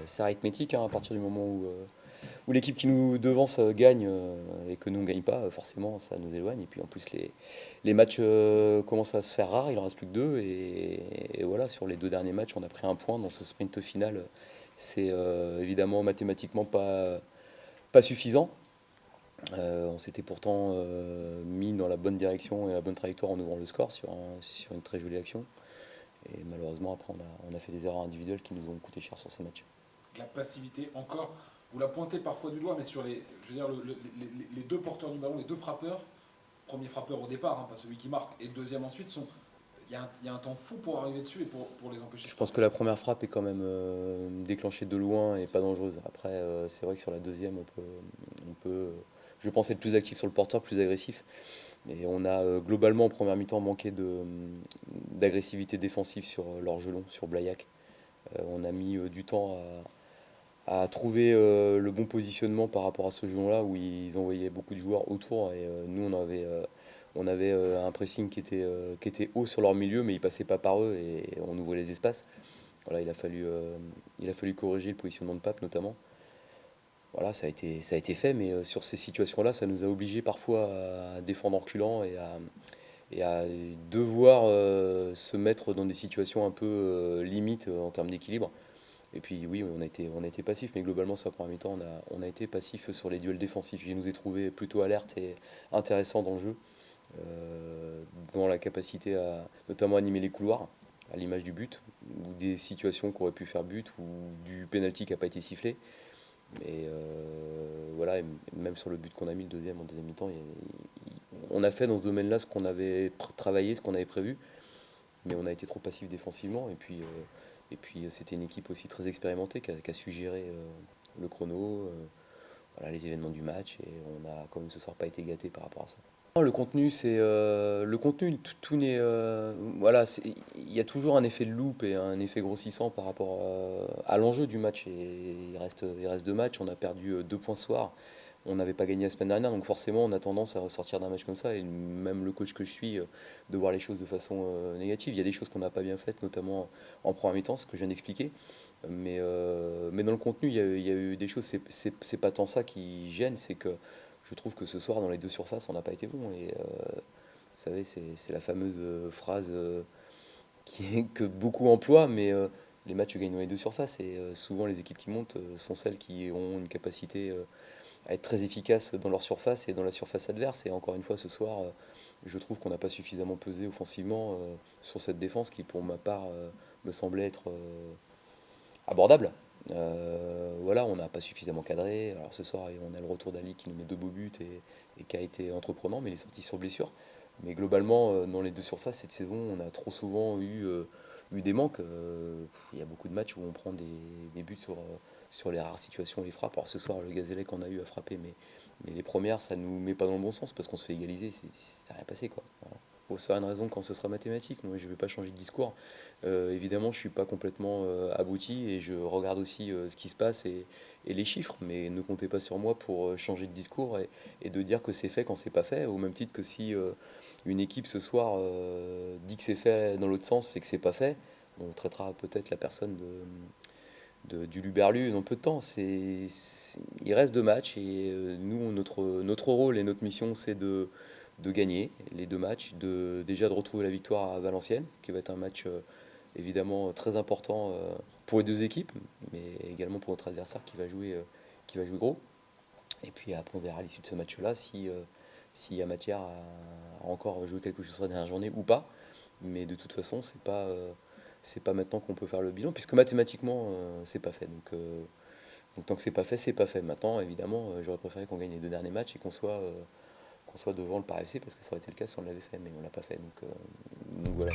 c'est arithmétique, hein, à partir du moment où l'équipe qui nous devance gagne et que nous on gagne pas, forcément ça nous éloigne. Et puis en plus les matchs commencent à se faire rares, il en reste plus que deux. Et voilà, sur les deux derniers matchs, on a pris un point dans ce sprint final. C'est évidemment mathématiquement pas suffisant. On s'était pourtant mis dans la bonne direction et la bonne trajectoire en ouvrant le score sur une très jolie action. Et malheureusement, après, on a fait des erreurs individuelles qui nous ont coûté cher sur ce match. La passivité, encore, vous la pointez parfois du doigt, mais sur je veux dire, les deux porteurs du ballon, les deux frappeurs, premier frappeur au départ, hein, pas celui qui marque, et le deuxième ensuite, il y a un temps fou pour arriver dessus et pour les empêcher. Je pense que la première frappe est quand même déclenchée de loin et pas dangereuse. Après, c'est vrai que sur la deuxième, on peut, je pense, être plus actif sur le porteur, plus agressif. Et on a globalement en première mi-temps manqué d'agressivité défensive sur l'Orgelon, sur Blaillac. On a mis du temps à trouver le bon positionnement par rapport à ce jeu-là où ils envoyaient beaucoup de joueurs autour et nous on avait un pressing qui était haut sur leur milieu mais ils passaient pas par eux et on ouvrait les espaces. Voilà, il a fallu corriger le positionnement de Pape notamment. Voilà, ça a été fait, mais sur ces situations-là, ça nous a obligés parfois à défendre en reculant et à devoir se mettre dans des situations un peu limites en termes d'équilibre. Et puis oui, on a été passif, mais globalement sur la première mi-temps, on a été passif sur les duels défensifs. Je nous ai trouvé plutôt alerte et intéressant dans le jeu, dans la capacité à notamment animer les couloirs, à l'image du but, ou des situations qui auraient pu faire but, ou du penalty qui n'a pas été sifflé. Mais voilà, et même sur le but qu'on a mis le deuxième en deuxième mi-temps, on a fait dans ce domaine-là ce qu'on avait travaillé, ce qu'on avait prévu, mais on a été trop passif défensivement. Et puis c'était une équipe aussi très expérimentée qui a su gérer le chrono, voilà, les événements du match, et on a, comme ce soir, pas été gâté par rapport à ça. Le contenu, le contenu, tout n'est, voilà, il y a toujours un effet de loupe et un effet grossissant par rapport à l'enjeu du match. Et il reste deux matchs, on a perdu 2 points ce soir. On n'avait pas gagné la semaine dernière, donc forcément on a tendance à ressortir d'un match comme ça, et même le coach que je suis, de voir les choses de façon négative. Il y a des choses qu'on n'a pas bien faites, notamment en première mi-temps, ce que je viens d'expliquer. Mais dans le contenu, il y a eu des choses, c'est pas tant ça qui gêne, c'est que je trouve que ce soir, dans les deux surfaces, on n'a pas été bon. Et vous savez, c'est la fameuse phrase que beaucoup emploient, mais les matchs se gagnent dans les deux surfaces. Et souvent, les équipes qui montent sont celles qui ont une capacité à être très efficaces dans leur surface et dans la surface adverse. Et encore une fois, ce soir, je trouve qu'on n'a pas suffisamment pesé offensivement sur cette défense qui, pour ma part, me semblait être abordable. Voilà, on n'a pas suffisamment cadré. Alors ce soir, on a le retour d'Ali qui nous met deux beaux buts et qui a été entreprenant, mais il est sorti sur blessure. Mais globalement, dans les deux surfaces, cette saison, on a trop souvent eu des manques. Il y a beaucoup de matchs où on prend des buts sur les rares situations, les frappes. Alors ce soir, le Gazélec en a eu à frapper, mais les premières, ça nous met pas dans le bon sens parce qu'on se fait égaliser. Ça n'a rien passé, quoi. Voilà. Pour se faire une raison quand ce sera mathématique. Moi, je ne vais pas changer de discours. Évidemment, je suis pas complètement abouti et je regarde aussi ce qui se passe et les chiffres, mais ne comptez pas sur moi pour changer de discours et de dire que c'est fait quand c'est pas fait, au même titre que si une équipe ce soir dit que c'est fait dans l'autre sens, c'est que c'est pas fait. On traitera peut-être la personne du Luberlu dans peu de temps. Il reste deux matchs et nous, notre rôle et notre mission, c'est de gagner les deux matchs, déjà de retrouver la victoire à Valenciennes, qui va être un match évidemment très important pour les deux équipes, mais également pour notre adversaire qui va jouer gros. Et puis après, on verra à l'issue de ce match-là s'il y a matière à encore jouer quelque chose sur la dernière journée ou pas. Mais de toute façon, c'est pas maintenant qu'on peut faire le bilan, puisque mathématiquement, c'est pas fait. Donc tant que c'est pas fait, c'est pas fait. Maintenant, évidemment, j'aurais préféré qu'on gagne les deux derniers matchs et qu'on soit devant le Paris FC, parce que ça aurait été le cas si on l'avait fait, mais on l'a pas fait. Donc voilà.